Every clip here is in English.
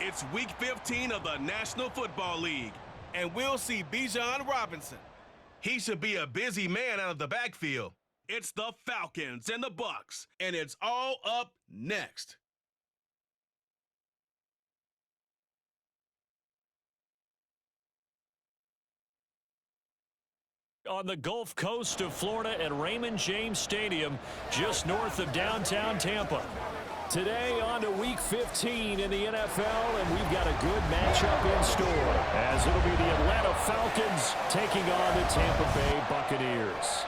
It's Week 15 of the National Football League, and we'll see Bijan Robinson. He should be a busy man out of the backfield. It's the Falcons and the Bucs, and it's all up next. On the Gulf Coast of Florida at Raymond James Stadium, just north of downtown Tampa. Today on to Week 15 in the NFL, and we've got a good matchup in store, as it'll be the Atlanta Falcons taking on the Tampa Bay Buccaneers.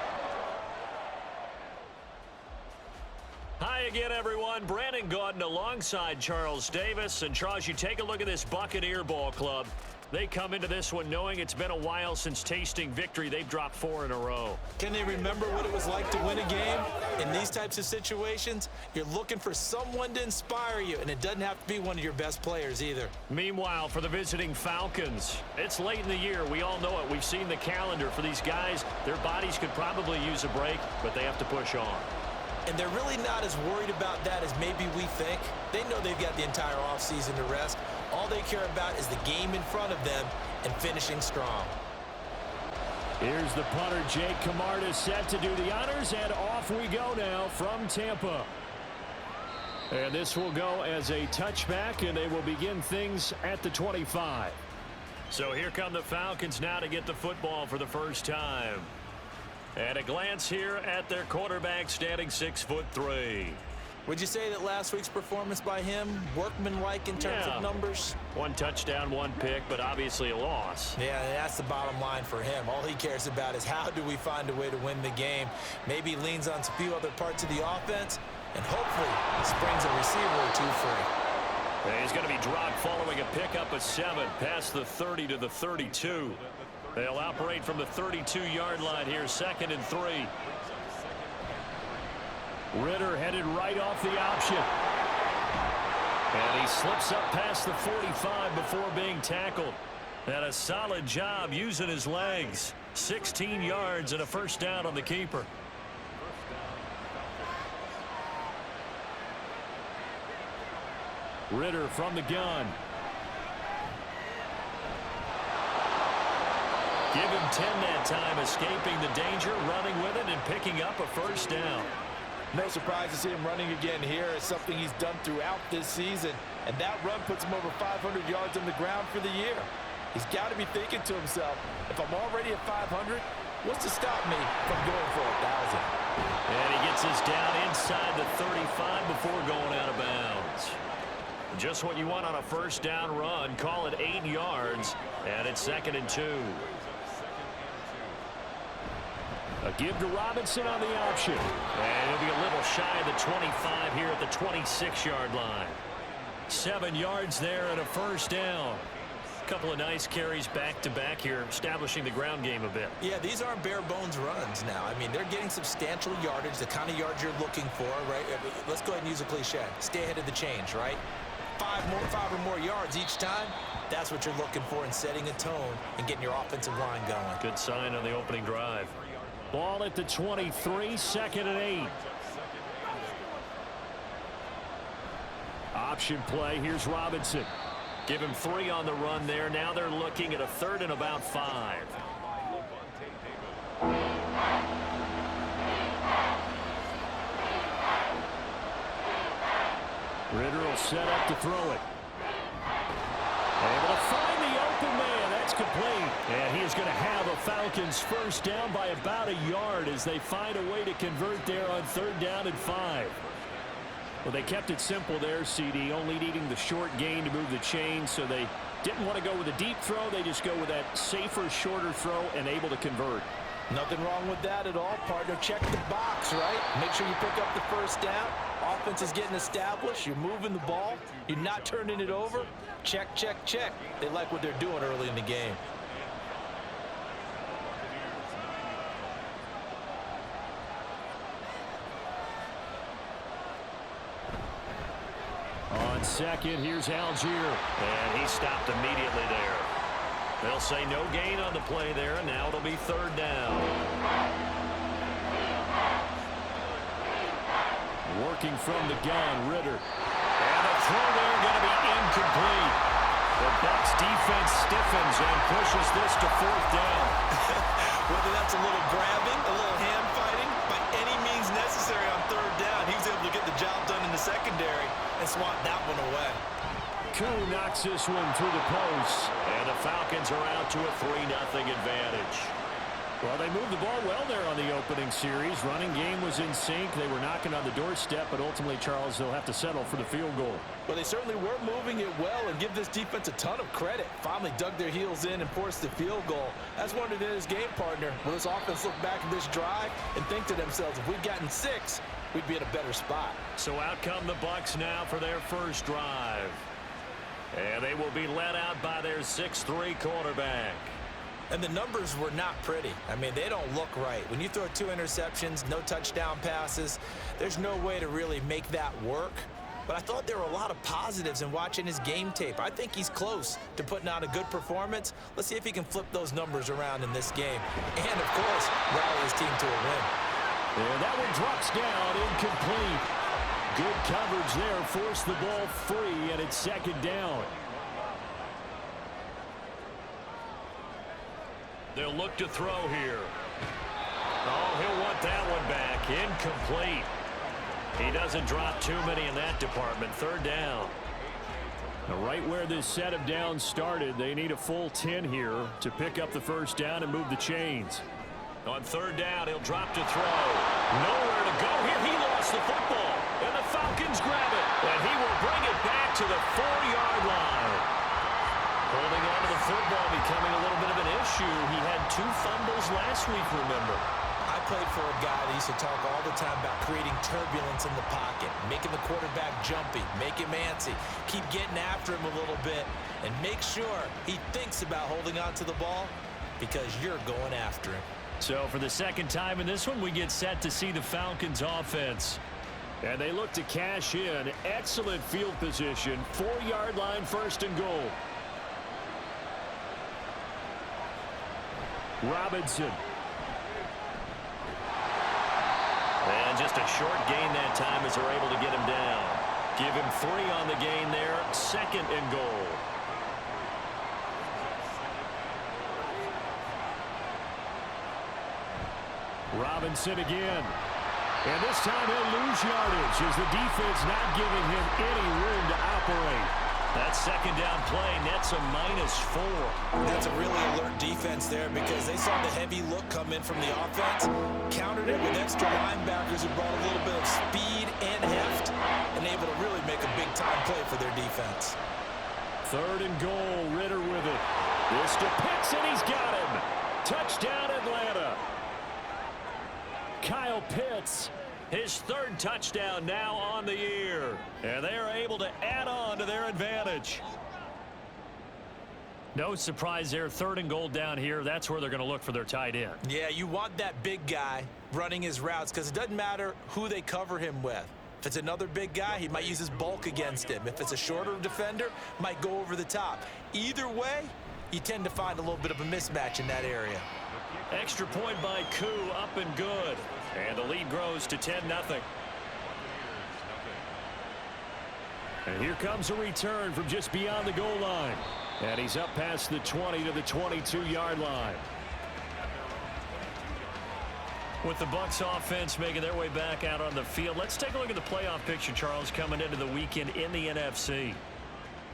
Hi again, everyone. Brandon Gaudin alongside Charles Davis. And Charles, you take a look at this Buccaneer ball club. They come into this one knowing it's been a while since tasting victory. They've dropped 4 in a row. Can they remember what it was like to win a game? In these types of situations, you're looking for someone to inspire you, and it doesn't have to be one of your best players either. Meanwhile, for the visiting Falcons, it's late in the year. We all know it. We've seen the calendar for these guys. Their bodies could probably use a break, but they have to push on. And they're really not as worried about that as maybe we think. They know they've got the entire offseason to rest. All they care about is the game in front of them and finishing strong. Here's the punter, Jake Camarda, set to do the honors, and off we go now from Tampa. And this will go as a touchback, and they will begin things at the 25. So here come the Falcons now to get the football for the first time. And a glance here at their quarterback, standing 6'3". Would you say that last week's performance by him, workmanlike in terms of numbers? 1 touchdown, 1 pick, but obviously a loss. Yeah, that's the bottom line for him. All he cares about is how do we find a way to win the game. Maybe leans on a few other parts of the offense, and hopefully springs a receiver or 2 free. And he's going to be dropped following a pickup of 7 past the 30 to the 32. They'll operate from the 32-yard line here, 2nd and 3. Ritter headed right off the option. And he slips up past the 45 before being tackled. And a solid job using his legs. 16 yards and a first down on the keeper. Ritter from the gun. Give him 10 that time, escaping the danger, running with it, and picking up a first down. No surprise to see him running again here. It's something he's done throughout this season, and that run puts him over 500 yards on the ground for the year. He's got to be thinking to himself, if I'm already at 500, what's to stop me from going for 1,000? And he gets us down inside the 35 before going out of bounds. Just what you want on a first down run. Call it 8 yards, and it's 2nd and 2. A give to Robinson on the option. And he'll be a little shy of the 25 here at the 26-yard line. 7 yards there and a first down. A couple of nice carries back-to-back here, establishing the ground game a bit. Yeah, these aren't bare-bones runs now. I mean, they're getting substantial yardage, the kind of yards you're looking for, right? Let's go ahead and use a cliche. Stay ahead of the change, right? 5 or more yards each time. That's what you're looking for in setting a tone and getting your offensive line going. Good sign on the opening drive. Ball at the 23, 2nd and 8. Option play. Here's Robinson. Give him 3 on the run there. Now they're looking at a 3rd and about 5. Ritter will set up to throw it. Able to find the open man. That's complete. And he is going to have a Falcons first down by about a yard as they find a way to convert there on 3rd down and 5. Well, they kept it simple there, CD, only needing the short gain to move the chain, so they didn't want to go with a deep throw. They just go with that safer, shorter throw and able to convert. Nothing wrong with that at all, partner. Check the box, right? Make sure you pick up the first down. Offense is getting established. You're moving the ball. You're not turning it over. Check, check, check. They like what they're doing early in the game. On 2nd, here's Algier. And he stopped immediately there. They'll say no gain on the play there, and now it'll be 3rd down. Working from the gun, Ritter. And the throw there going to be incomplete. The Bucs defense stiffens and pushes this to 4th down. Whether that's a little grabbing, a little hand fighting, by any means necessary on 3rd down, he was able to get the job done in the secondary and swat that one away. Koo knocks this one through the post, and the Falcons are out to a 3-0 advantage. Well, they moved the ball well there on the opening series. Running game was in sync. They were knocking on the doorstep, but ultimately, Charles, they'll have to settle for the field goal. Well, they certainly were moving it well, and give this defense a ton of credit. Finally dug their heels in and forced the field goal. That's one of his game partner. Will this offense look back at this drive and think to themselves, if we'd gotten 6, we'd be in a better spot. So out come the Bucs now for their first drive. And they will be led out by their 6'3" quarterback. And the numbers were not pretty. I mean, they don't look right. When you throw 2 interceptions, no touchdown passes, there's no way to really make that work. But I thought there were a lot of positives in watching his game tape. I think he's close to putting out a good performance. Let's see if he can flip those numbers around in this game. And, of course, rally his team to a win. And that one drops down, incomplete. Good coverage there, forced the ball free, and it's 2nd down. They'll look to throw here. Oh, he'll want that one back. Incomplete. He doesn't drop too many in that department. 3rd down. Now, right where this set of downs started, they need a full 10 here to pick up the 1st down and move the chains. On 3rd down, he'll drop to throw. Nowhere to go here. He lost the football, and the Falcons grab it, and he will bring it back to the 4-yard line. Holding on to the football becoming a little bit of an issue. He had 2 fumbles last week, remember. I played for a guy that used to talk all the time about creating turbulence in the pocket, making the quarterback jumpy, make him antsy, keep getting after him a little bit, and make sure he thinks about holding on to the ball because you're going after him. So for the 2nd time in this one, we get set to see the Falcons offense. And they look to cash in. Excellent field position. 4-yard line, 1st and goal. Robinson. And just a short gain that time as they're able to get him down. Give him 3 on the gain there. 2nd and goal. Robinson again. And this time he'll lose yardage as the defense not giving him any room to operate. That 2nd down play nets a -4. That's a really alert defense there because they saw the heavy look come in from the offense, countered it with extra linebackers who brought a little bit of speed and heft, and able to really make a big-time play for their defense. 3rd and goal, Ritter with it. This to Pitts, and he's got him. Touchdown, Atlanta. Kyle Pitts, his 3rd touchdown now on the year. And they are able to add on to their advantage. No surprise there. 3rd and goal down here. That's where they're going to look for their tight end. Yeah, you want that big guy running his routes because it doesn't matter who they cover him with. If it's another big guy, he might use his bulk against him. If it's a shorter defender, might go over the top. Either way, you tend to find a little bit of a mismatch in that area. Extra point by Koo, up and good. And the lead grows to 10-0. And here comes a return from just beyond the goal line. And he's up past the 20 to the 22-yard line. With the Bucs offense making their way back out on the field, let's take a look at the playoff picture, Charles, coming into the weekend in the NFC.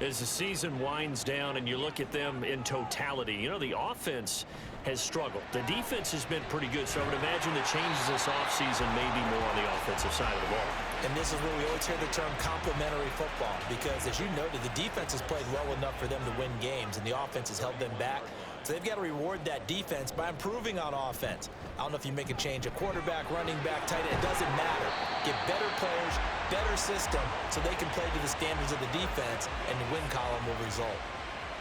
As the season winds down and you look at them in totality, you know, the offense has struggled. The defense has been pretty good, so I would imagine the changes this offseason may be more on the offensive side of the ball. And this is where we always hear the term complementary football because, as you noted, the defense has played well enough for them to win games, and the offense has held them back. So they've got to reward that defense by improving on offense. I don't know if you make a change, a quarterback, running back, tight end, it doesn't matter. Get better players, better system, so they can play to the standards of the defense, and the win column will result.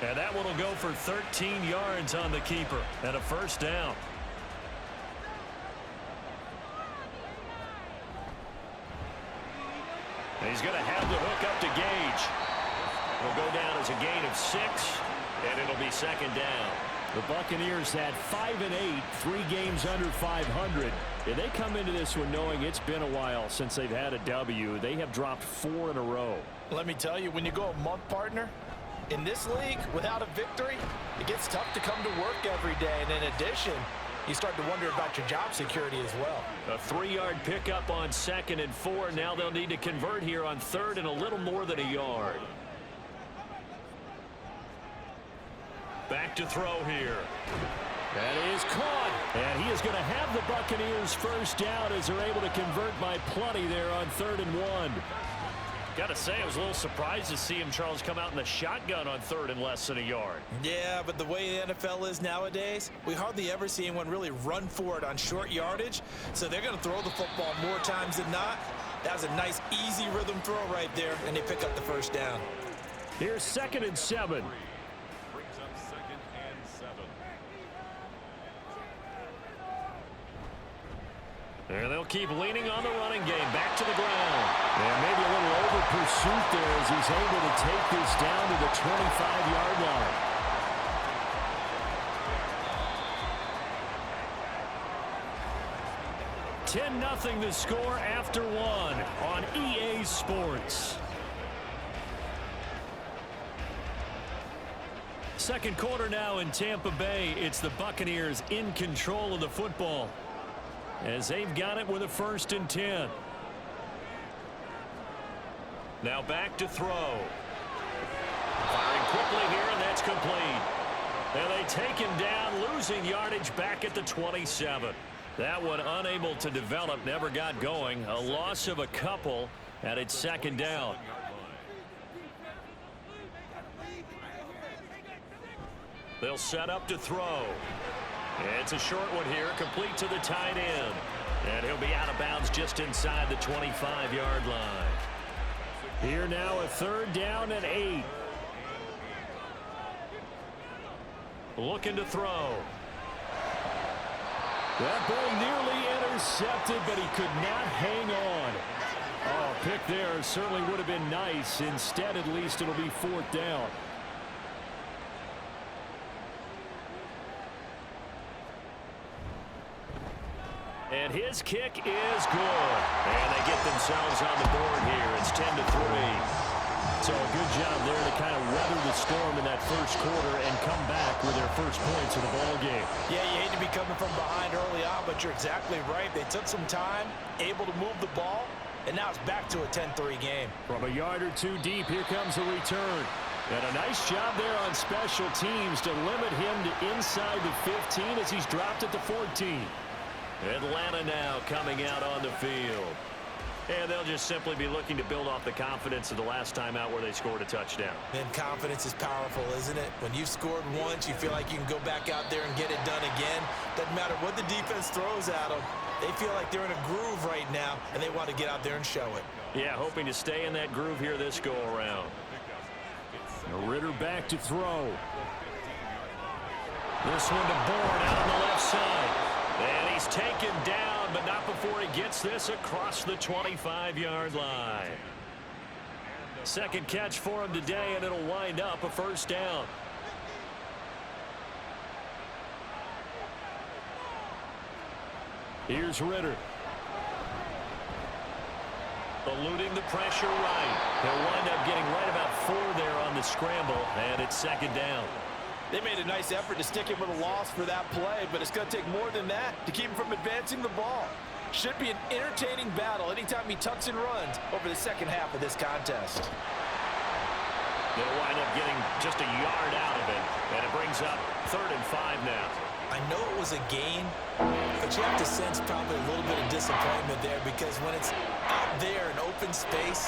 And that one will go for 13 yards on the keeper and a 1st down. And he's going to have the hook up to Gage. It'll go down as a gain of 6, and it'll be 2nd down. The Buccaneers at 5-8, 3 games under 500. And they come into this one knowing it's been a while since they've had a W. They have dropped 4 in a row. Let me tell you, when you go a month, partner, in this league, without a victory, it gets tough to come to work every day. And in addition, you start to wonder about your job security as well. A 3-yard pickup on 2nd and 4. Now they'll need to convert here on 3rd and a little more than a yard. Back to throw here. That is caught. And he is going to have the Buccaneers first down as they're able to convert by plenty there on 3rd and 1. Got to say, I was a little surprised to see him, Charles, come out in the shotgun on 3rd and less than a yard. Yeah, but the way the NFL is nowadays, we hardly ever see anyone really run for it on short yardage. So they're going to throw the football more times than not. That was a nice, easy rhythm throw right there, and they pick up the first down. Here's 2nd and 7. And they'll keep leaning on the running game. Back to the ground. And maybe a little over pursuit there as he's able to take this down to the 25-yard line. $10-0 the score after 1 on EA Sports. Second quarter now in Tampa Bay. It's the Buccaneers in control of the football, as they've got it with a 1st and 10. Now back to throw. Firing quickly here, and that's complete. And they take him down, losing yardage back at the 27. That one unable to develop, never got going. A loss of a couple, and it's 2nd down. They'll set up to throw. It's a short one here, complete to the tight end. And he'll be out of bounds just inside the 25-yard line. Here now, a 3rd down and 8. Looking to throw. That ball nearly intercepted, but he could not hang on. Oh, pick there certainly would have been nice. Instead, at least it'll be 4th down. And his kick is good. And they get themselves on the board here. It's 10-3. So a good job there to kind of weather the storm in that first quarter and come back with their first points of the ball game. Yeah, you hate to be coming from behind early on, but you're exactly right. They took some time, able to move the ball, and now it's back to a 10-3 game. From a yard or 2 deep, here comes the return. And a nice job there on special teams to limit him to inside the 15 as he's dropped at the 14. Atlanta now coming out on the field. And they'll just simply be looking to build off the confidence of the last time out where they scored a touchdown. And confidence is powerful, isn't it? When you've scored once, you feel like you can go back out there and get it done again. Doesn't matter what the defense throws at them. They feel like they're in a groove right now, and they want to get out there and show it. Yeah, hoping to stay in that groove here this go-around. Ritter back to throw. This one to Bourne out on the left side. And he's taken down, but not before he gets this across the 25-yard line. Second catch for him today, and it'll wind up a 1st down. Here's Ritter. Eluding the pressure right. He'll wind up getting right about 4 there on the scramble, and it's 2nd down. They made a nice effort to stick him with a loss for that play, but it's going to take more than that to keep him from advancing the ball. Should be an entertaining battle anytime he tucks and runs over the second half of this contest. They'll wind up getting just a yard out of it, and it brings up 3rd and 5 now. I know it was a gain, but you have to sense probably a little bit of disappointment there because when it's out there in open space,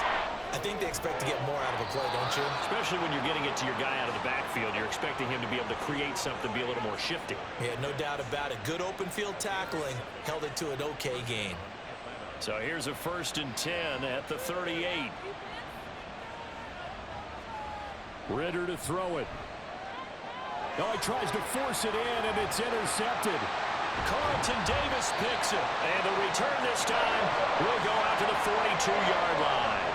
I think they expect to get more out of a play, don't you? Especially when you're getting it to your guy out of the backfield. You're expecting him to be able to create something, be a little more shifty. Yeah, no doubt about it. Good open field tackling held it to an okay gain. So here's a 1st and 10 at the 38. Ritter to throw it. Oh, he tries to force it in, and it's intercepted. Carlton Davis picks it. And the return this time will go out to the 42-yard line.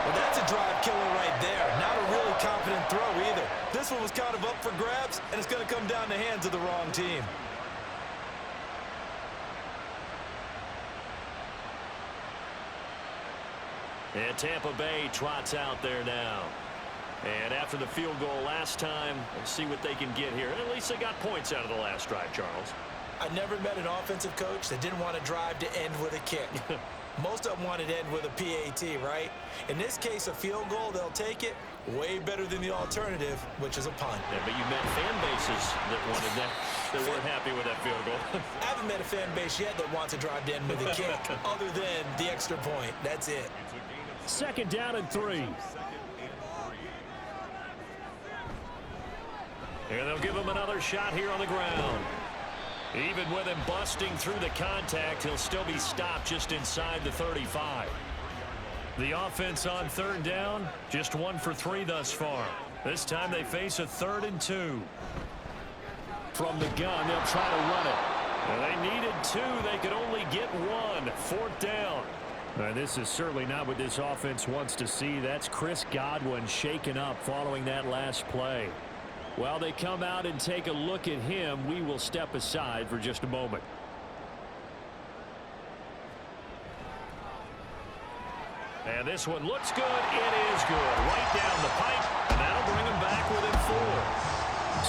Well, that's a drive killer right there. Now to really a confident throw either. This one was kind of up for grabs, and it's going to come down the hands of the wrong team. And Tampa Bay trots out there now. And after the field goal last time, let's see what they can get here. At least they got points out of the last drive, Charles. I never met an offensive coach that didn't want to drive to end with a kick. Most of them wanted to end with a PAT, right? In this case, a field goal, they'll take it. Way better than the alternative, which is a punt. Yeah, but you met fan bases that wanted that, that weren't happy with that field goal. I haven't met a fan base yet that wants to drive to end with a kick, other than the extra point. That's it. 2nd down and 3. And they'll give him another shot here on the ground. Even with him busting through the contact, he'll still be stopped just inside the 35. The offense on 3rd down, just 1 for 3 thus far. This time they face a 3rd and 2. From the gun, they'll try to run it. And they needed 2. They could only get 1. 4th down. This is certainly not what this offense wants to see. That's Chris Godwin shaken up following that last play. While they come out and take a look at him, we will step aside for just a moment. And this one looks good. It is good. Right down the pipe, and that'll bring them back within 4.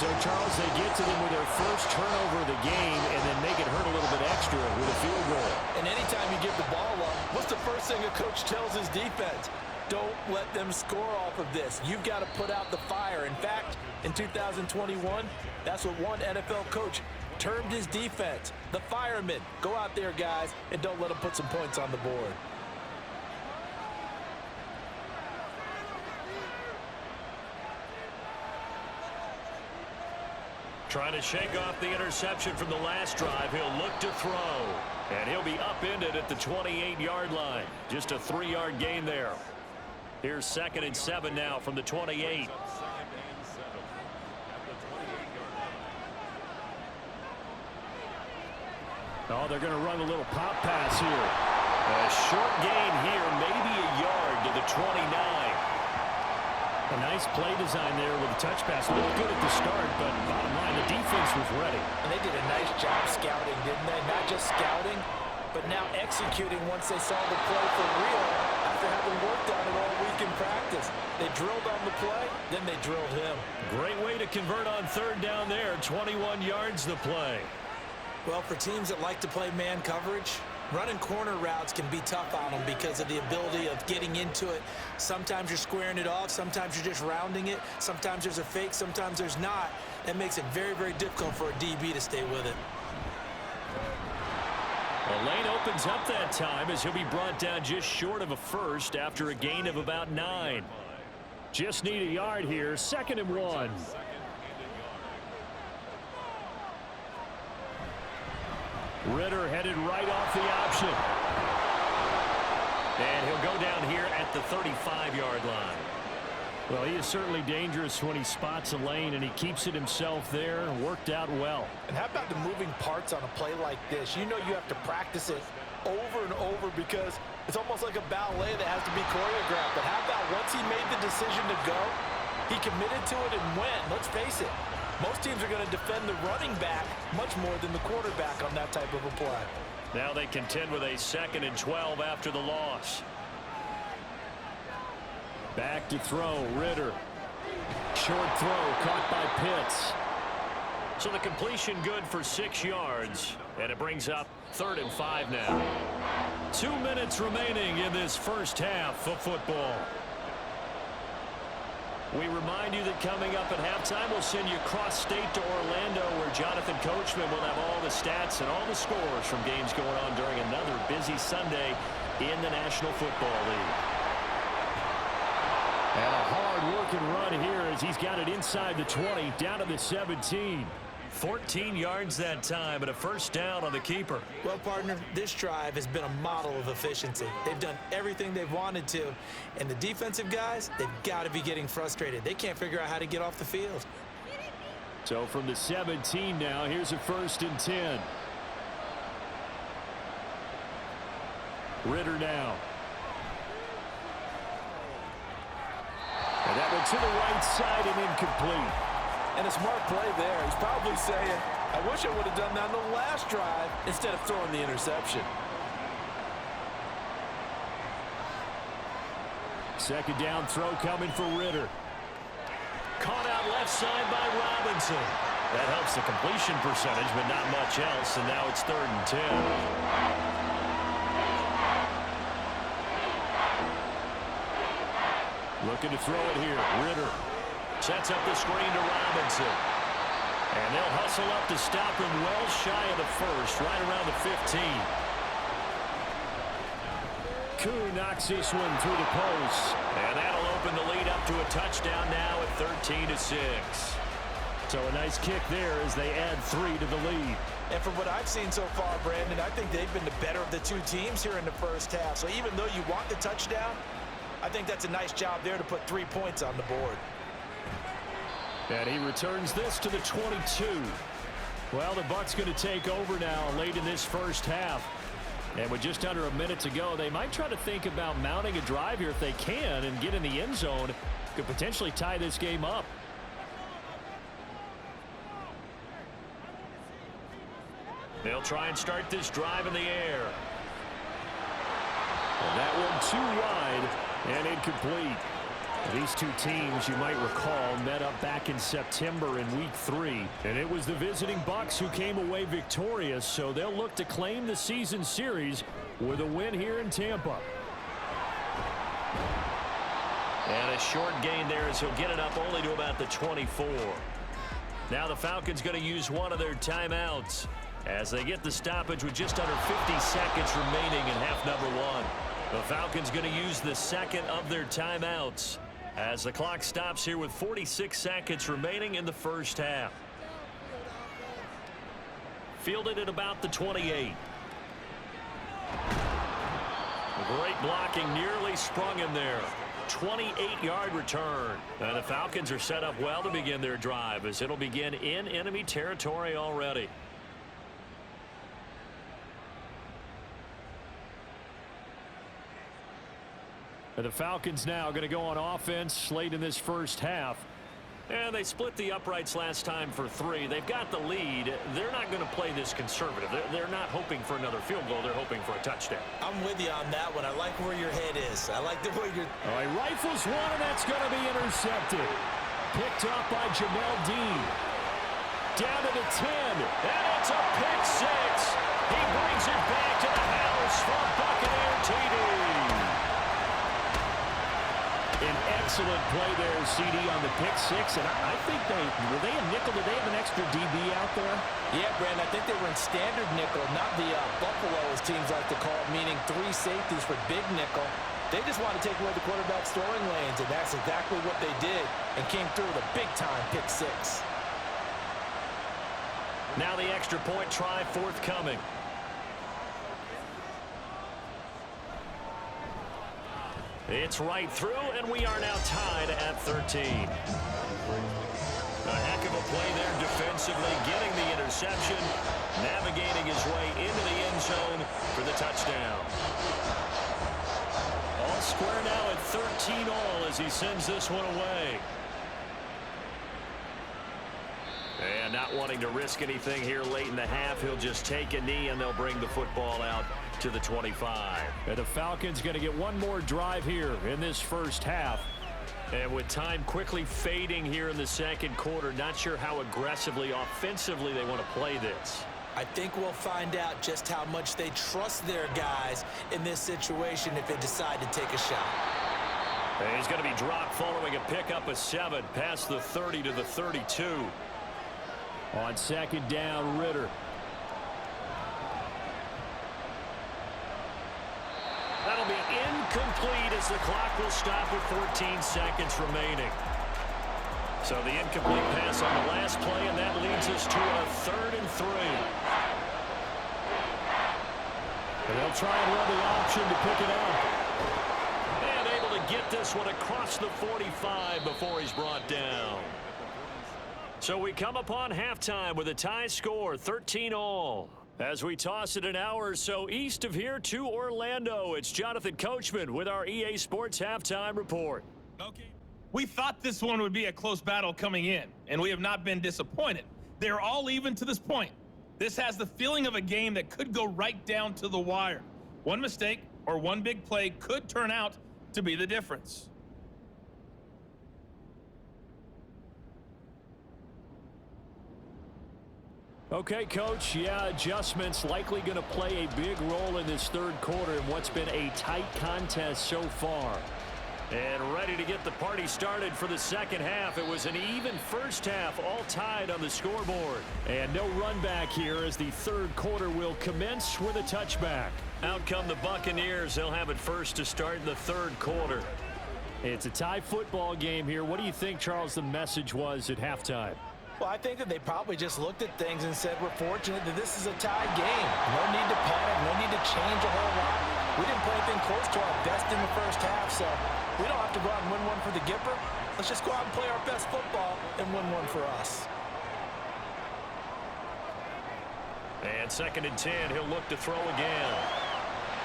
So, Charles, they get to them with their first turnover of the game and then make it hurt a little bit extra with a field goal. And anytime you give the ball up, what's the first thing a coach tells his defense? Don't let them score off of this. You've got to put out the fire. In fact, in 2021, that's what one NFL coach termed his defense. The firemen. Go out there, guys, and don't let them put some points on the board. Trying to shake off the interception from the last drive. He'll look to throw. And he'll be upended at the 28-yard line. Just a 3-yard gain there. Here's 2nd and 7 now from the 28. Oh, they're going to run a little pop pass here. A short gain here, maybe a yard to the 29. A nice play design there with a touch pass. Looked good at the start, but bottom line, the defense was ready. And they did a nice job scouting, didn't they? Not just scouting, but now executing once they saw the play for real after having worked on it all week in practice. They drilled on the play, then they drilled him. Great way to convert on 3rd down there. 21 yards the play. Well, for teams that like to play man coverage, running corner routes can be tough on them because of the ability of getting into it. Sometimes you're squaring it off. Sometimes you're just rounding it. Sometimes there's a fake. Sometimes there's not. That makes it very, very difficult for a DB to stay with it. The lane opens up that time as he'll be brought down just short of a first after a gain of about 9. Just need a yard here. 2nd and 1. Ritter headed right off the option. And he'll go down here at the 35-yard line. Well, he is certainly dangerous when he spots a lane, and he keeps it himself there and worked out well. And how about the moving parts on a play like this? You know you have to practice it over and over because it's almost like a ballet that has to be choreographed. But how about once he made the decision to go, he committed to it and went. Let's face it. Most teams are going to defend the running back much more than the quarterback on that type of a play. Now they contend with a 2nd and 12 after the loss. Back to throw, Ritter. Short throw caught by Pitts. So the completion good for 6 yards, and it brings up 3rd and 5 now. 2 minutes remaining in this first half of football. We remind you that coming up at halftime, we'll send you cross-state to Orlando, where Jonathan Coachman will have all the stats and all the scores from games going on during another busy Sunday in the National Football League. And a hard-working run here as he's got it inside the 20, down to the 17. 14 yards that time, and a first down on the keeper. Well, partner, this drive has been a model of efficiency. They've done everything they've wanted to, and the defensive guys, they've got to be getting frustrated. They can't figure out how to get off the field. So from the 17 now, here's a 1st and 10. Ritter now. And That one to the right side and incomplete. And a smart play there. He's probably saying, I wish I would have done that on the last drive instead of throwing the interception. Second down throw coming for Ritter. Caught out left side by Robinson. That helps the completion percentage, but not much else, and now it's 3rd and 10. Looking to throw it here. Ritter sets up the screen to Robinson. And they'll hustle up to stop him well shy of the first, right around the 15. Koo knocks this one through the post. And that'll open the lead up to a touchdown now at 13-6. So a nice kick there as they add 3 to the lead. And from what I've seen so far, Brandon, I think they've been the better of the two teams here in the first half. So even though you want the touchdown, I think that's a nice job there to put 3 points on the board. And he returns this to the 22. Well, the Bucs going to take over now late in this first half. And with just under a minute to go, they might try to think about mounting a drive here if they can and get in the end zone. Could potentially tie this game up. They'll try and start this drive in the air. And that one too wide and incomplete. These two teams, you might recall, met up back in September in Week 3. And it was the visiting Bucs who came away victorious, so they'll look to claim the season series with a win here in Tampa. And a short gain there as he'll get it up only to about the 24. Now the Falcons going to use one of their timeouts as they get the stoppage with just under 50 seconds remaining in half number 1. The Falcons going to use the second of their timeouts as the clock stops here with 46 seconds remaining in the first half. Fielded at about the 28. Great blocking, nearly sprung him there. 28-yard return. And the Falcons are set up well to begin their drive as it'll begin in enemy territory already. And the Falcons now going to go on offense late in this first half. And they split the uprights last time for 3. They've got the lead. They're not going to play this conservative. They're not hoping for another field goal. They're hoping for a touchdown. I'm with you on that one. I like where your head is. I like the way you're... All right, rifles one, and that's going to be intercepted. Picked up by Jamel Dean. Down to the 10. And it's a pick 6. He brings it back to the house for Buccaneer TD. An excellent play there, CD, on the pick 6. And I think were they in nickel? Did they have an extra DB out there? Yeah, Brandon, I think they were in standard nickel, not the Buffalo, as teams like to call it, meaning 3 safeties for big nickel. They just want to take away the quarterback's throwing lanes, and that's exactly what they did and came through with a big-time pick 6. Now the extra point try forthcoming. It's right through, and we are now tied at 13. A heck of a play there defensively, getting the interception, navigating his way into the end zone for the touchdown. All square now at 13 all as he sends this one away. And not wanting to risk anything here late in the half, he'll just take a knee, and they'll bring the football out to the 25. And the Falcons going to get one more drive here in this first half. And with time quickly fading here in the second quarter, not sure how aggressively, offensively they want to play this. I think we'll find out just how much they trust their guys in this situation if they decide to take a shot. And he's going to be dropped following a pickup of 7 past the 30 to the 32. On second down, Ritter. That'll be incomplete as the clock will stop with 14 seconds remaining. So the incomplete pass on the last play, and that leads us to a 3rd and 3. And they'll try and run the option to pick it up. And able to get this one across the 45 before he's brought down. So we come upon halftime with a tie score, 13 all. As we toss it an hour or so east of here to Orlando, it's Jonathan Coachman with our EA Sports Halftime Report. Okay. We thought this one would be a close battle coming in, and we have not been disappointed. They're all even to this point. This has the feeling of a game that could go right down to the wire. One mistake or one big play could turn out to be the difference. Okay, Coach, adjustments likely going to play a big role in this third quarter in what's been a tight contest so far. And ready to get the party started for the second half. It was an even first half, all tied on the scoreboard. And no run back here as the third quarter will commence with a touchback. Out come the Buccaneers. They'll have it first to start in the third quarter. It's a tie football game here. What do you think, Charles, the message was at halftime? Well, I think that they probably just looked at things and said, we're fortunate that this is a tied game. No need to panic, no need to change a whole lot. We didn't play anything close to our best in the first half, so we don't have to go out and win one for the Gipper. Let's just go out and play our best football and win one for us. And 2nd and 10, he'll look to throw again.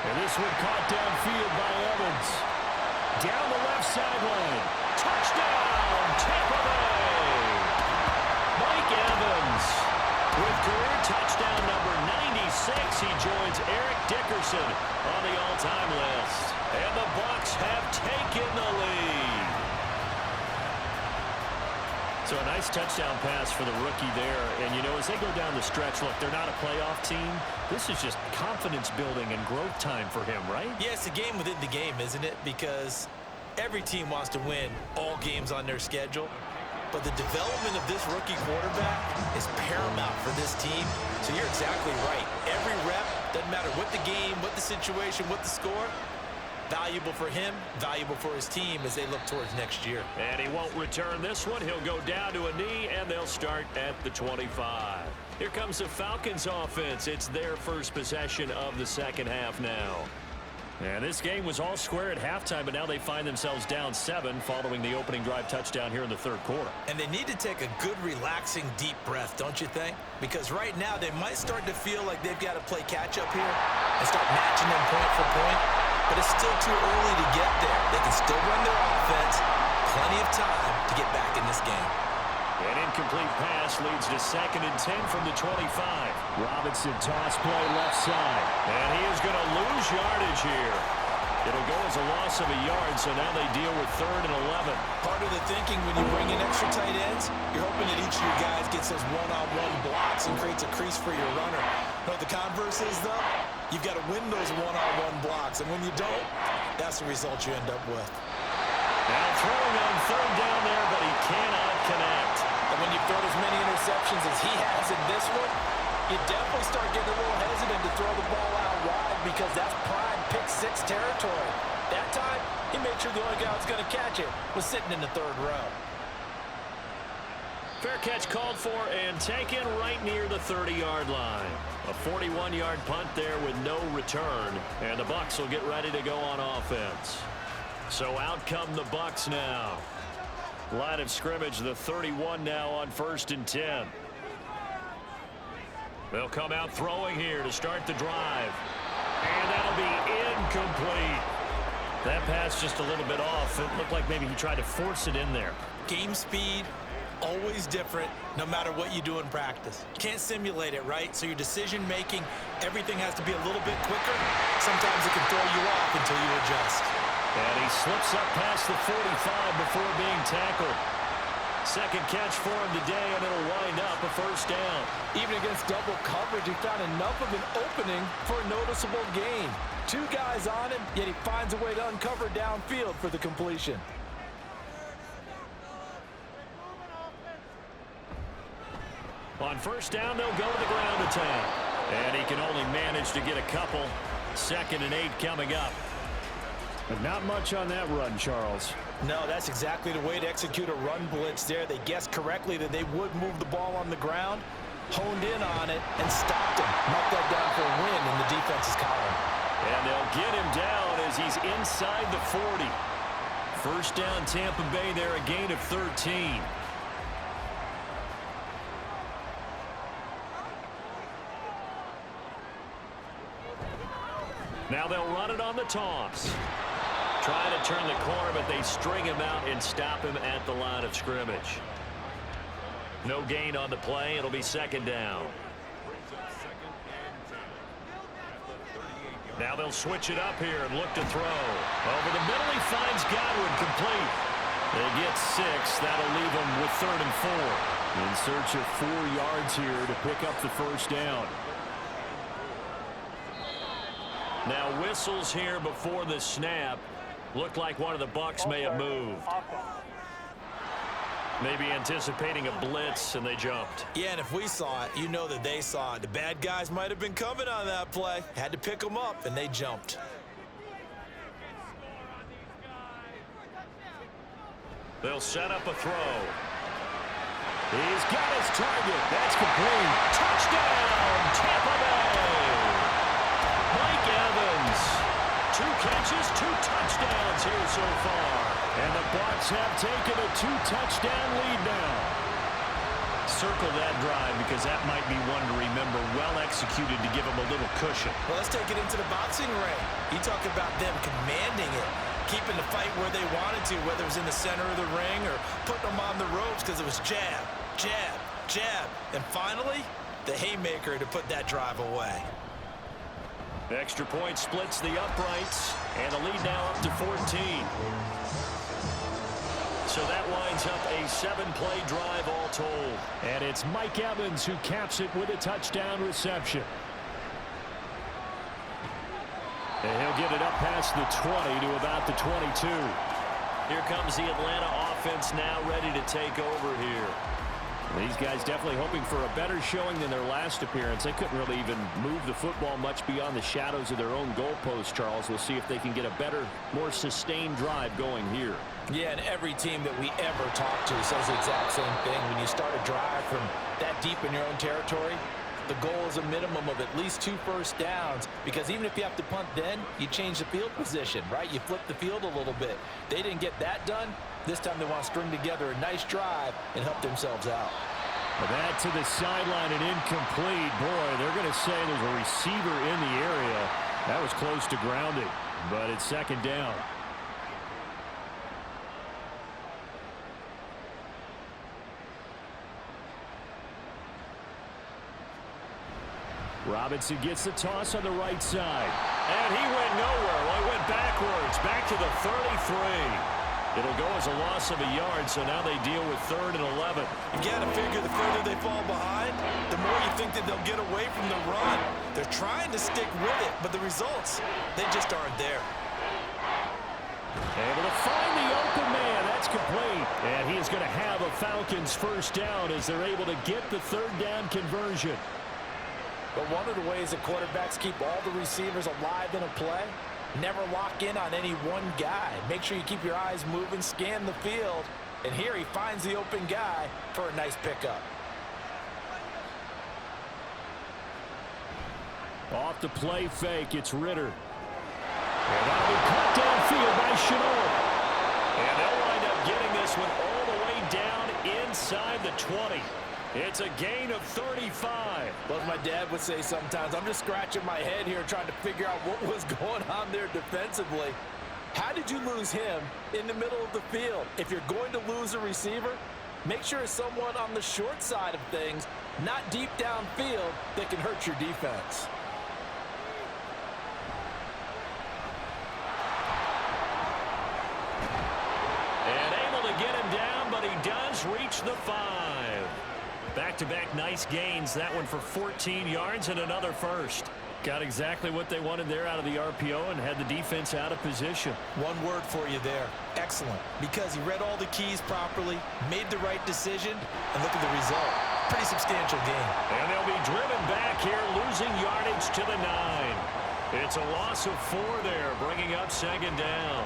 And this one caught downfield by Evans. Down the left sideline. Touchdown, Tampa Bay! Mike Evans with career touchdown number 96. He joins Eric Dickerson on the all-time list. And the Bucs have taken the lead. So a nice touchdown pass for the rookie there. And, you know, as they go down the stretch, look, they're not a playoff team. This is just confidence building and growth time for him, right? Yeah, it's a game within the game, isn't it? Because every team wants to win all games on their schedule. But the development of this rookie quarterback is paramount for this team. So you're exactly right. Every rep, doesn't matter what the game, what the situation, what the score, valuable for him, valuable for his team as they look towards next year. And he won't return this one. He'll go down to a knee, and they'll start at the 25. Here comes the Falcons offense. It's their first possession of the second half now. And this game was all square at halftime, but now they find themselves down 7 following the opening drive touchdown here in the third quarter. And they need to take a good, relaxing, deep breath, don't you think? Because right now they might start to feel like they've got to play catch-up here and start matching them point for point. But it's still too early to get there. They can still run their offense. Plenty of time to get back in this game. An incomplete pass leads to 2nd and 10 from the 25. Robinson toss play left side. And he is going to lose yardage here. It'll go as a loss of a yard, so now they deal with 3rd and 11. Part of the thinking when you bring in extra tight ends, you're hoping that each of your guys gets those one-on-one blocks and creates a crease for your runner. But the converse is, though, you've got to win those one-on-one blocks. And when you don't, that's the result you end up with. Now throwing on 3rd down there, but he cannot connect. And when you throw as many interceptions as he has in this one, you definitely start getting a little hesitant to throw the ball out wide because that's prime pick-6 territory. That time, he made sure the only guy who was going to catch it was sitting in the 3rd row. Fair catch called for and taken right near the 30-yard line. A 41-yard punt there with no return, and the Bucs will get ready to go on offense. So out come the Bucs now. Line of scrimmage, the 31 now on 1st and 10. They'll come out throwing here to start the drive. And that'll be incomplete. That pass just a little bit off. It looked like maybe he tried to force it in there. Game speed, always different, no matter what you do in practice. You can't simulate it, right? So your decision-making, everything has to be a little bit quicker. Sometimes it can throw you off until you adjust. And he slips up past the 45 before being tackled. Second catch for him today, and it'll wind up a 1st down. Even against double coverage, he found enough of an opening for a noticeable gain. 2 guys on him, yet he finds a way to uncover downfield for the completion. On 1st down, they'll go to the ground attack. And he can only manage to get a couple. 2nd and 8 coming up. But not much on that run, Charles. No, that's exactly the way to execute a run blitz there. They guessed correctly that they would move the ball on the ground, honed in on it, and stopped him. Knocked that down for a win in the defense's column. And they'll get him down as he's inside the 40. 1st down, Tampa Bay there, a gain of 13. Now they'll run it on the toss. Trying to turn the corner, but they string him out and stop him at the line of scrimmage. No gain on the play. It'll be second down. Now they'll switch it up here and look to throw. Over the middle, he finds Godwin, complete. They get 6. That'll leave them with 3rd and 4. In search of 4 yards here to pick up the first down. Now whistles here before the snap. Looked like one of the Bucs may have moved. Maybe anticipating a blitz, and they jumped. Yeah, and if we saw it, you know that they saw it. The bad guys might have been coming on that play. Had to pick them up, and they jumped. They'll set up a throw. He's got his target. That's complete. Touchdown, Tampa Bay. Mike Evans. 2 catches, 2 touchdowns here so far. And the Bucs have taken a 2-touchdown lead now. Circle that drive because that might be one to remember. Well executed to give them a little cushion. Well, let's take it into the boxing ring. You talk about them commanding it, keeping the fight where they wanted to, whether it was in the center of the ring or putting them on the ropes because it was jab, jab, jab. And finally, the haymaker to put that drive away. The extra point splits the uprights, and the lead now up to 14. So that winds up a 7-play drive all told. And it's Mike Evans who caps it with a touchdown reception. And he'll get it up past the 20 to about the 22. Here comes the Atlanta offense now ready to take over here. These guys definitely hoping for a better showing than their last appearance. They couldn't really even move the football much beyond the shadows of their own goalpost, Charles. We'll see if they can get a better, more sustained drive going here. Yeah, and every team that we ever talk to says the exact same thing. When you start a drive from that deep in your own territory, the goal is a minimum of at least 2 first downs, because even if you have to punt then, you change the field position, right? You flip the field a little bit. They didn't get that done. This time they want to string together a nice drive and help themselves out. That to the sideline and incomplete. Boy, they're going to say there's a receiver in the area. That was close to grounding, but it's second down. Robinson gets the toss on the right side. And he went nowhere. Well, he went backwards, back to the 33. It'll go as a loss of a yard, so now they deal with 3rd and 11. You got to figure the further they fall behind, the more you think that they'll get away from the run. They're trying to stick with it, but the results, they just aren't there. Able to find the open man. That's complete. And he is going to have a Falcons first down as they're able to get the 3rd down conversion. But one of the ways that quarterbacks keep all the receivers alive in a play, never lock in on any one guy. Make sure you keep your eyes moving, scan the field. And here he finds the open guy for a nice pickup. Off the play fake, it's Ritter. And that'll be caught downfield by Shenault. And they'll wind up getting this one all the way down inside the 20. It's a gain of 35. Well, as my dad would say sometimes, I'm just scratching my head here trying to figure out what was going on there defensively. How did you lose him in the middle of the field? If you're going to lose a receiver, make sure it's someone on the short side of things, not deep downfield, that can hurt your defense. And able to get him down, but he does reach the 5. Back-to-back nice gains. That one for 14 yards and another first. Got exactly what they wanted there out of the RPO and had the defense out of position. One word for you there. Excellent. Because he read all the keys properly, made the right decision, and look at the result. Pretty substantial game. And they'll be driven back here, losing yardage to the 9. It's a loss of 4 there, bringing up second down.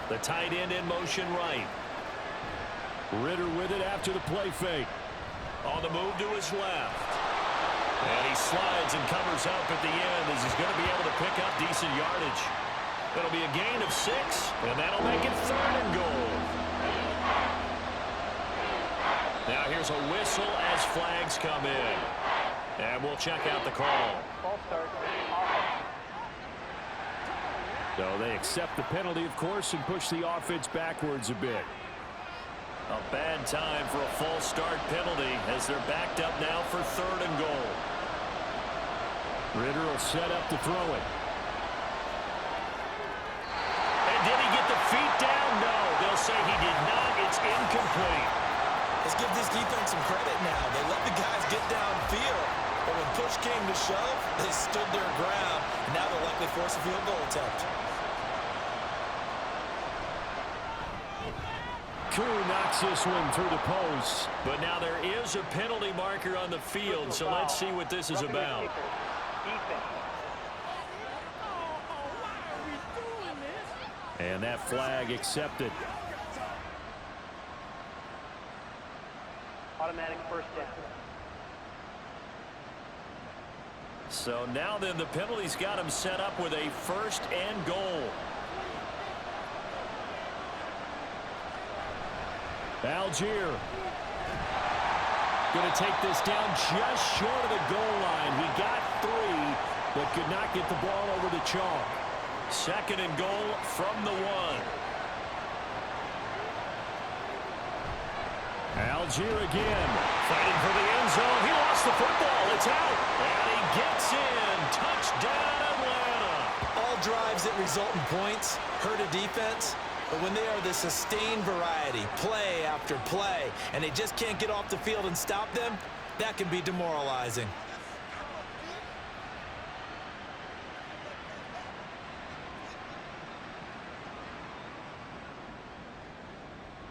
The tight end in motion right. Ritter with it after the play fake. On the move to his left. And he slides and covers up at the end as he's going to be able to pick up decent yardage. It'll be a gain of 6, and that'll make it 3rd and goal. Now here's a whistle as flags come in. And we'll check out the call. So they accept the penalty, of course, and push the offense backwards a bit. A bad time for a false start penalty as they're backed up now for 3rd and goal. Ritter will set up to throw it. And did he get the feet down? No, they'll say he did not. It's incomplete. Let's give this defense some credit now. They let the guys get downfield, but when push came to shove, they stood their ground. And now they'll likely force a field goal attempt. Koo knocks this one through the post, but now there is a penalty marker on the field, so let's see what this is about. And that flag accepted. Automatic first down. So now then the penalty's got him set up with a 1st and goal. Algier going to take this down just short of the goal line. He got 3, but could not get the ball over the chalk. 2nd and goal from the 1. Algier again, fighting for the end zone. He lost the football. It's out. And he gets in. Touchdown, Atlanta. All drives that result in points hurt a defense. But when they are the sustained variety, play after play, and they just can't get off the field and stop them, that can be demoralizing.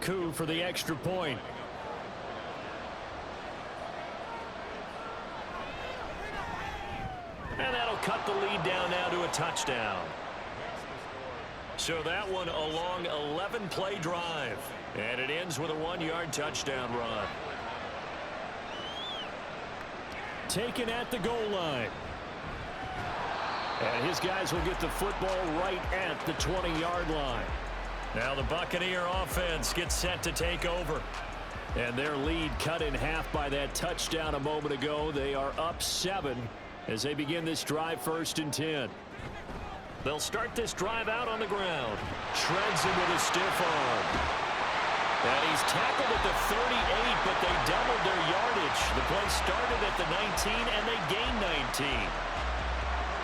Koo for the extra point. And that'll cut the lead down now to a touchdown. So that one a long 11-play drive. And it ends with a 1-yard touchdown run. Taken at the goal line. And his guys will get the football right at the 20-yard line. Now the Buccaneer offense gets set to take over. And their lead cut in half by that touchdown a moment ago. They are up 7 as they begin this drive 1st and 10. They'll start this drive out on the ground. Shreds him with a stiff arm. And he's tackled at the 38, but they doubled their yardage. The play started at the 19, and they gained 19.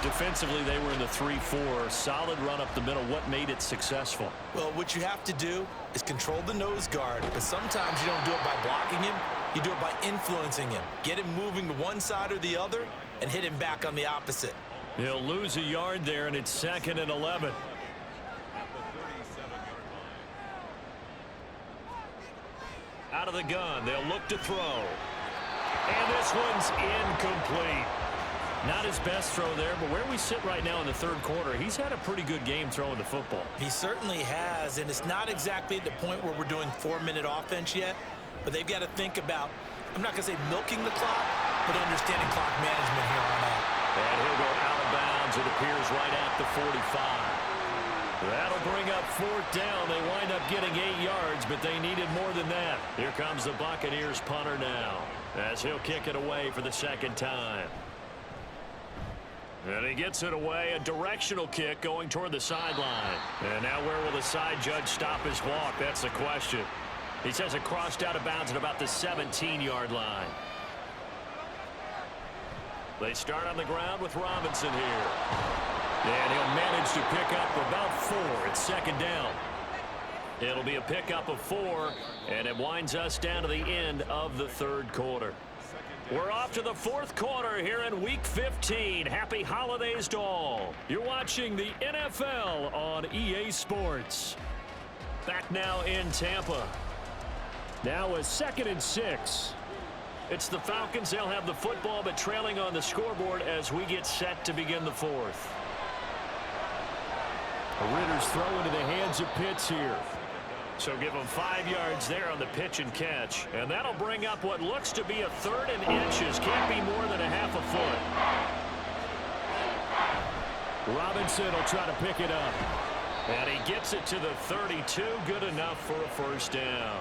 Defensively, they were in the 3-4. Solid run up the middle. What made it successful? Well, what you have to do is control the nose guard. But sometimes you don't do it by blocking him. You do it by influencing him. Get him moving to one side or the other and hit him back on the opposite. He'll lose a yard there, and it's 2nd and 11. Out of the gun, they'll look to throw. And this one's incomplete. Not his best throw there, but where we sit right now in the 3rd quarter, he's had a pretty good game throwing the football. He certainly has, and it's not exactly at the point where we're doing 4-minute offense yet, but they've got to think about, I'm not going to say milking the clock, but understanding clock management here on out. And he'll go out of bounds, it appears, right at the 45. That'll bring up 4th down. They wind up getting 8 yards, but they needed more than that. Here comes the Buccaneers punter now, as he'll kick it away for the 2nd time. And he gets it away, a directional kick going toward the sideline. And now where will the side judge stop his walk? That's the question. He says it crossed out of bounds at about the 17-yard line. They start on the ground with Robinson here. And he'll manage to pick up about 4. It's 2nd down. It'll be a pickup of 4, and it winds us down to the end of the 3rd quarter. We're off to the 4th quarter here in Week 15. Happy holidays to all. You're watching the NFL on EA Sports. Back now in Tampa. Now a 2nd and 6. It's the Falcons. They'll have the football, but trailing on the scoreboard as we get set to begin the 4th. Ritter's throw into the hands of Pitts here. So give him 5 yards there on the pitch and catch. And that'll bring up what looks to be a 3rd and inches. Can't be more than a half a foot. Robinson will try to pick it up. And he gets it to the 32. Good enough for a 1st down.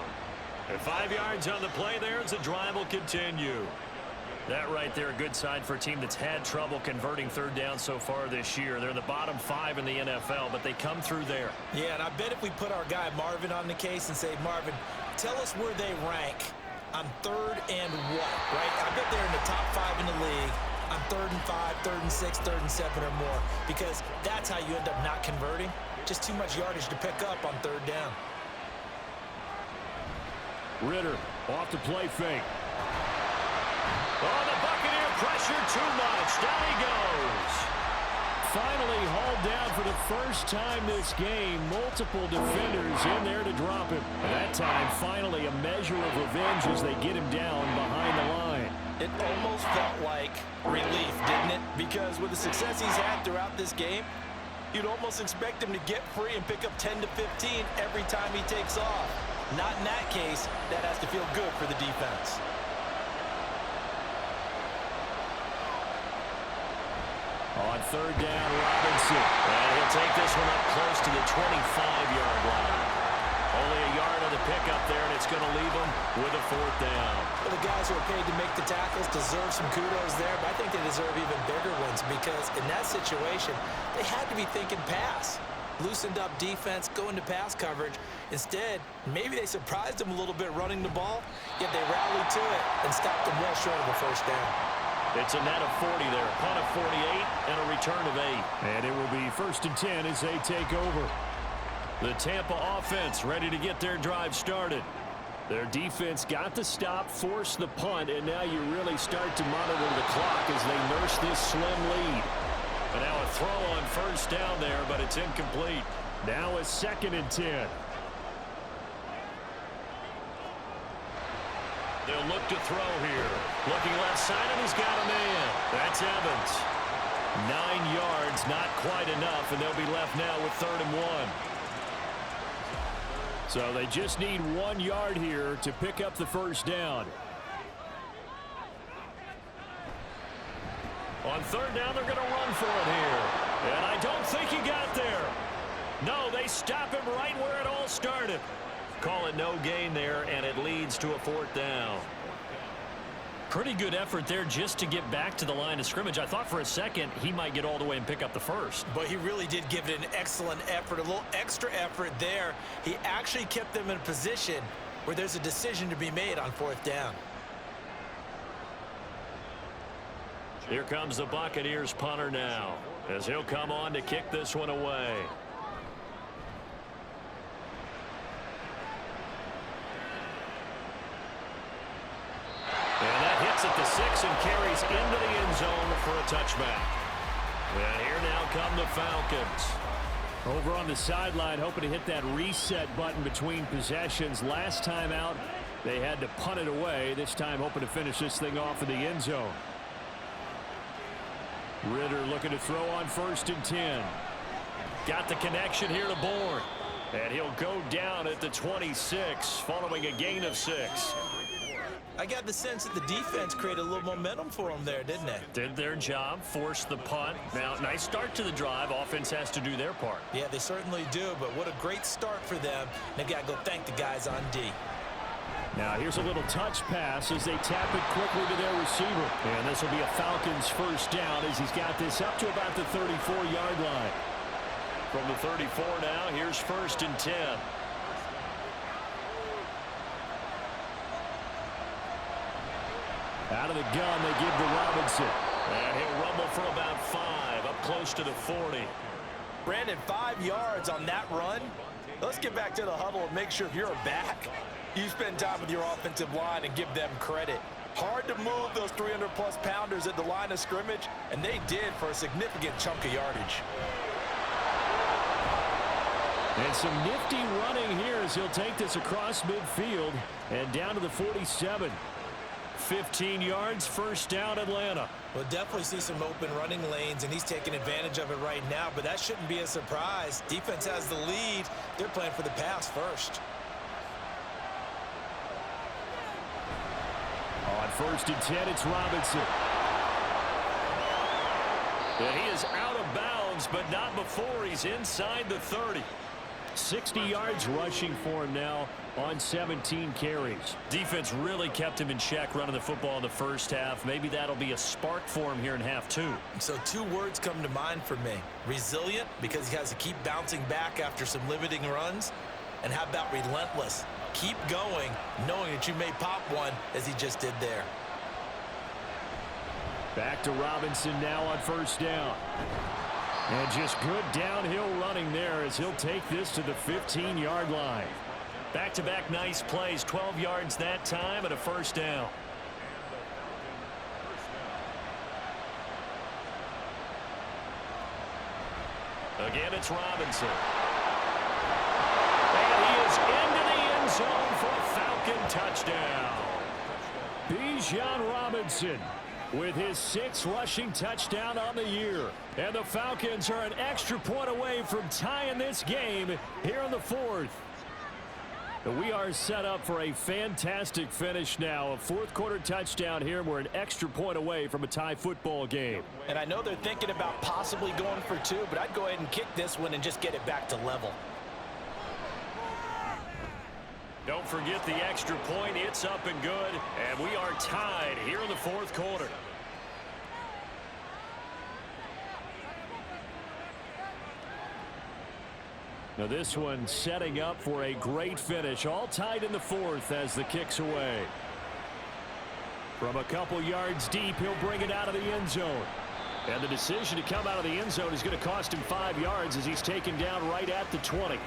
And 5 yards on the play there as the drive will continue. That right there, a good sign for a team that's had trouble converting third down so far this year. They're the bottom 5 in the NFL, but they come through there. Yeah, and I bet if we put our guy Marvin on the case and say, Marvin, tell us where they rank on third and what, right? I bet they're in the top 5 in the league on 3rd and 5, 3rd and 6, 3rd and 7 or more, because that's how you end up not converting. Just too much yardage to pick up on third down. Ritter off the play fake. Oh, the Buccaneer pressure too much. Down he goes. Finally hauled down for the first time this game. Multiple defenders in there to drop him. And that time, finally, a measure of revenge as they get him down behind the line. It almost felt like relief, didn't it? Because with the success he's had throughout this game, you'd almost expect him to get free and pick up 10 to 15 every time he takes off. Not in that case. That has to feel good for the defense. On third down, Robinson. And he'll take this one up close to the 25-yard line. Only a yard on the pickup there, and it's going to leave him with a 4th down. Well, the guys who are paid to make the tackles deserve some kudos there, but I think they deserve even bigger ones because in that situation, they had to be thinking pass. Loosened up defense, going to pass coverage. Instead, maybe they surprised them a little bit running the ball, yet they rallied to it and stopped them well short of a 1st down. It's a net of 40 there, punt of 48, and a return of 8. And it will be 1st and 10 as they take over. The Tampa offense ready to get their drive started. Their defense got the stop, forced the punt, and now you really start to monitor the clock as they nurse this slim lead. And now a throw on 1st down there, but it's incomplete. Now a 2nd and 10. They'll look to throw here. Looking left side, and he's got a man. That's Evans. 9 yards, not quite enough, and they'll be left now with 3rd and 1. So they just need 1 yard here to pick up the 1st down. On 3rd down, they're going to run for it here. And I don't think he got there. No, they stop him right where it all started. Call it no gain there, and it leads to a 4th down. Pretty good effort there just to get back to the line of scrimmage. I thought for a second he might get all the way and pick up the 1st. But he really did give it an excellent effort, a little extra effort there. He actually kept them in a position where there's a decision to be made on 4th down. Here comes the Buccaneers punter now as he'll come on to kick this one away. And that hits at the 6 and carries into the end zone for a touchback. And here now come the Falcons. Over on the sideline, hoping to hit that reset button between possessions. Last time out, they had to punt it away. This time, hoping to finish this thing off in the end zone. Ritter looking to throw on 1st and 10. Got the connection here to Bourne. And he'll go down at the 26, following a gain of 6. I got the sense that the defense created a little momentum for them there, didn't it? Did their job, forced the punt. Now, nice start to the drive. Offense has to do their part. Yeah, they certainly do, but what a great start for them. They've got to go thank the guys on D. Now here's a little touch pass as they tap it quickly to their receiver. And this will be a Falcons 1st down as he's got this up to about the 34-yard line. From the 34 now, here's 1st and 10. Out of the gun, they give to Robinson. And he'll rumble for about 5, up close to the 40. Brandon, 5 yards on that run. Let's get back to the huddle and make sure if you're back, you spend time with your offensive line and give them credit. Hard to move those 300-plus pounders at the line of scrimmage, and they did for a significant chunk of yardage. And some nifty running here as he'll take this across midfield and down to the 47. 15 yards, 1st down, Atlanta. We'll definitely see some open running lanes, and he's taking advantage of it right now, but that shouldn't be a surprise. Defense has the lead. They're playing for the pass first. On 1st and 10, it's Robinson. And he is out of bounds, but not before he's inside the 30. 60 yards rushing for him now on 17 carries. Defense really kept him in check running the football in the first half. Maybe that'll be a spark for him here in half two. So 2 words come to mind for me. Resilient, because he has to keep bouncing back after some limiting runs. And how about relentless? Keep going, knowing that you may pop one as he just did there. Back to Robinson now on first down. And just good downhill running there as he'll take this to the 15-yard line. Back-to-back nice plays, 12 yards that time and a first down. Again, it's Robinson. And he is into the end zone for a Falcon touchdown. Bijan Robinson with his 6th rushing touchdown on the year. And the Falcons are an extra point away from tying this game here in the 4th. We are set up for a fantastic finish now. A 4th-quarter touchdown here. We're an extra point away from a tie football game. And I know they're thinking about possibly going for 2, but I'd go ahead and kick this one and just get it back to level. Don't forget the extra point. It's up and good. And we are tied here in the 4th quarter. Now this one setting up for a great finish. All tied in the 4th as the kick's away. From a couple yards deep, he'll bring it out of the end zone. And the decision to come out of the end zone is going to cost him 5 yards as he's taken down right at the 20.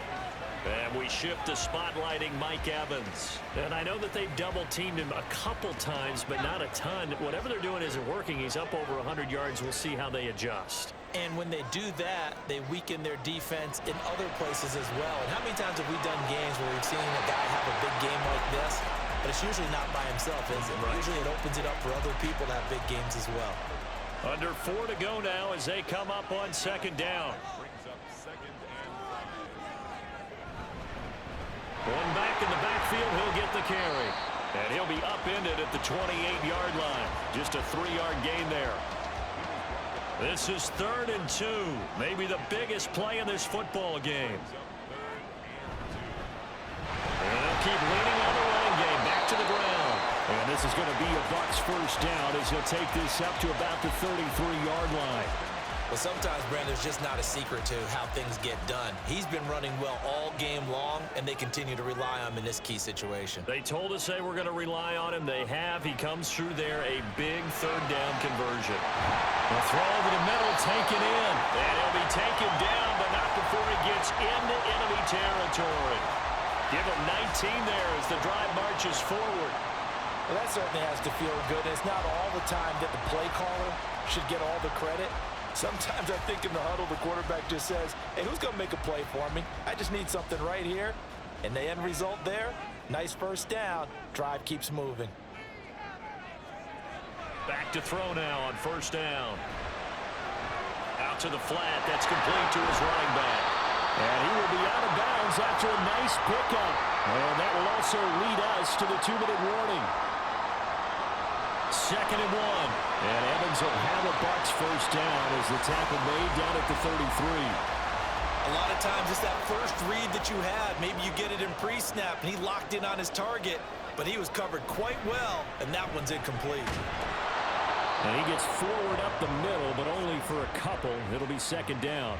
And we shift to spotlighting Mike Evans. And I know that they've double-teamed him a couple times, but not a ton. Whatever they're doing isn't working. He's up over 100 yards. We'll see how they adjust. And when they do that, they weaken their defense in other places as well. And how many times have we done games where we've seen a guy have a big game like this? But it's usually not by himself, is it? Right. Usually it opens it up for other people to have big games as well. Under 4 to go now as they come up on 2nd down. Going back in the backfield, he'll get the carry. And he'll be upended at the 28-yard line. Just a 3-yard gain there. This is 3rd and 2. Maybe the biggest play in this football game. And they'll keep leaning on the running game. Back to the ground. And this is going to be a Bucs first down as he'll take this up to about the 33-yard line. Well, sometimes, Brandon, there's just not a secret to how things get done. He's been running well all game long, and they continue to rely on him in this key situation. They told us they were going to rely on him. They have. He comes through there, a big 3rd down conversion. The throw over the middle, taken in. And he'll be taken down, but not before he gets into enemy territory. Give him 19 there as the drive marches forward. Well, that certainly has to feel good. It's not all the time that the play caller should get all the credit. Sometimes I think in the huddle, the quarterback just says, hey, who's going to make a play for me? I just need something right here. And the end result there, nice first down. Drive keeps moving. Back to throw now on first down. Out to the flat. That's complete to his running back. And he will be out of bounds after a nice pickup. And that will also lead us to the 2-minute warning. 2nd and 1. And Evans will have a Bucs first down as the tackle made down at the 33. A lot of times it's that first read that you have. Maybe you get it in pre-snap, and he locked in on his target, but he was covered quite well, and that one's incomplete. And he gets forward up the middle, but only for a couple. It'll be 2nd down.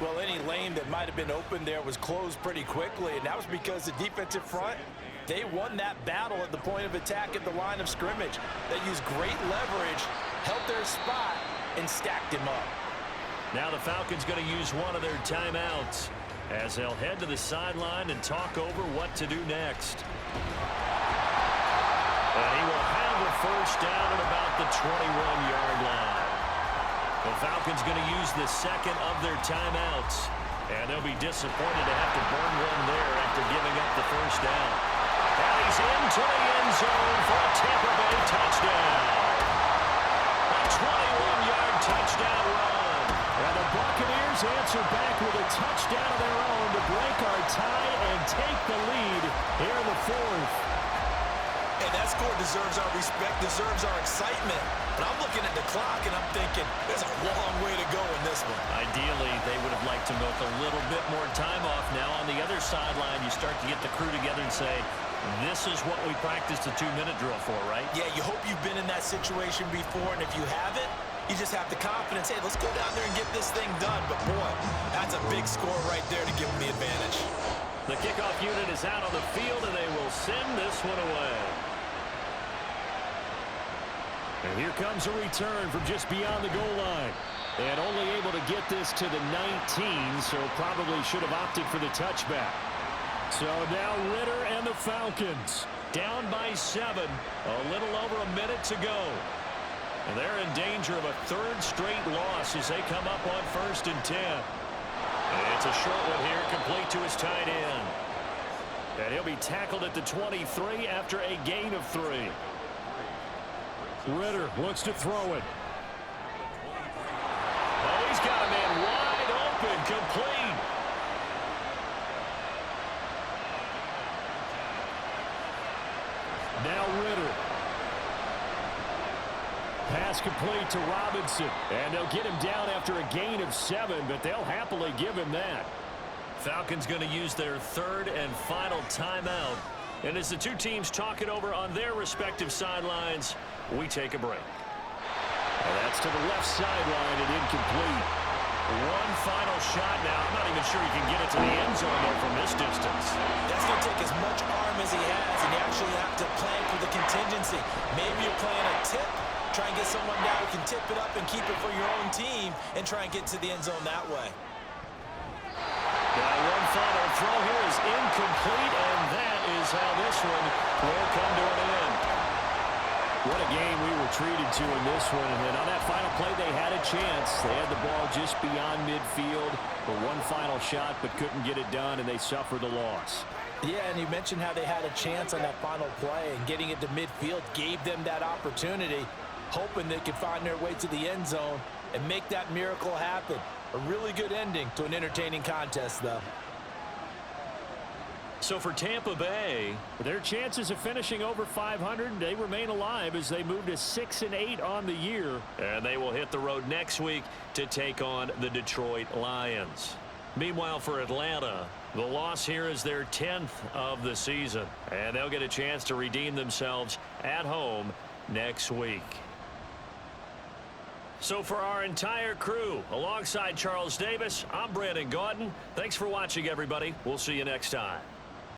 Well, any lane that might have been open there was closed pretty quickly, and that was because the defensive front, they won that battle at the point of attack at the line of scrimmage. They used great leverage, held their spot, and stacked him up. Now the Falcons going to use one of their timeouts as they'll head to the sideline and talk over what to do next. And he will have a first down at about the 21-yard line. The Falcons going to use the 2nd of their timeouts. And they'll be disappointed to have to burn one there after giving up the first down. And he's into the end zone for a Tampa Bay touchdown. A 21-yard touchdown run. And the Buccaneers answer back with a touchdown of their own to break our tie and take the lead here in the 4th. And that score deserves our respect, deserves our excitement. But I'm looking at the clock and I'm thinking there's a long way to go in this one. Ideally, they would have liked to milk a little bit more time off now. On the other sideline, you start to get the crew together and say, this is what we practiced a 2-minute drill for, right? Yeah, you hope you've been in that situation before, and if you haven't, you just have the confidence, hey, let's go down there and get this thing done. But, boy, that's a big score right there to give them the advantage. The kickoff unit is out on the field, and they will send this one away. And here comes a return from just beyond the goal line. And only able to get this to the 19, so probably should have opted for the touchback. So now Ritter and the Falcons down by 7. A little over a minute to go. And they're in danger of a 3rd straight loss as they come up on 1st and 10. And it's a short one here, complete to his tight end. And he'll be tackled at the 23 after a gain of 3. Ritter wants to throw it. Oh, he's got a man wide open, complete. Now Ritter. Pass complete to Robinson. And they'll get him down after a gain of 7, but they'll happily give him that. Falcons going to use their 3rd and final timeout. And as the two teams talk it over on their respective sidelines, we take a break. And that's to the left sideline and incomplete. One final shot now. I'm not even sure he can get it to the end zone there from this distance. That's going to take as much arm as he has, and you actually have to plan for the contingency. Maybe you're playing a tip, try and get someone down who can tip it up and keep it for your own team and try and get to the end zone that way. Now one final throw here is incomplete, and that is how this one will come to an end. What a game we were treated to in this one. And on that final play, they had a chance. They had the ball just beyond midfield for one final shot, but couldn't get it done, and they suffered the loss. Yeah, and you mentioned how they had a chance on that final play, and getting it to midfield gave them that opportunity, hoping they could find their way to the end zone and make that miracle happen. A really good ending to an entertaining contest, though. So for Tampa Bay, their chances of finishing over 500, they remain alive as they move to 6-8 on the year. and they will hit the road next week to take on the Detroit Lions. Meanwhile, for Atlanta, the loss here is their 10th of the season, and they'll get a chance to redeem themselves at home next week. So for our entire crew, alongside Charles Davis, I'm Brandon Gaudin. Thanks for watching, everybody. We'll see you next time.